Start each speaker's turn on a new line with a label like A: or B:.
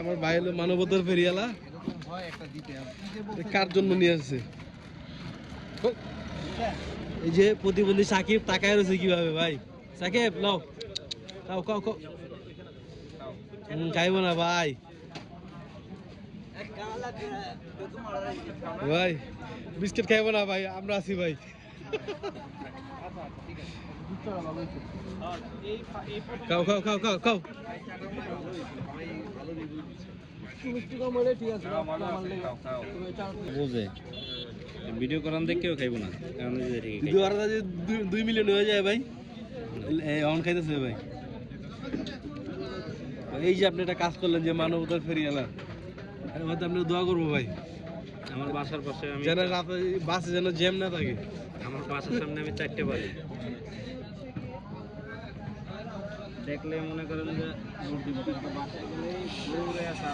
A: আমার ভাই হলো মানবতার ফেরিয়ালা। কার জন্য নিয়ে আসছে? এই যে প্রতিবন্ধী সাকিব তাকায় রয়েছে কিভাবে ভাই। সাকিব নাও, খাও খাও খাও। খাইব না ভাই। ভাই বিস্কিট খাইব না ভাই, আমরা আছি ভাই। খাও খাও খাও খাও খাও।
B: ভিডিও করান দেখেও খাইব না,
A: ভিডিও আর 2 মিলিয়ন হয়ে যায় ভাই। অন খাইতেছে ভাই। এই যে আপনি একটা কাজ করলেন যে মানবতার ফেরিয়ালা, আপনি দোয়া করবো ভাই।
B: আমার বাসার পাশে আমি
A: যেন বাসে যেন জ্যাম না থাকে।
B: আমার বাসার সামনে আমি 4টে বাড়ি দেখলে মনে করেন যে দৌড়ে আসা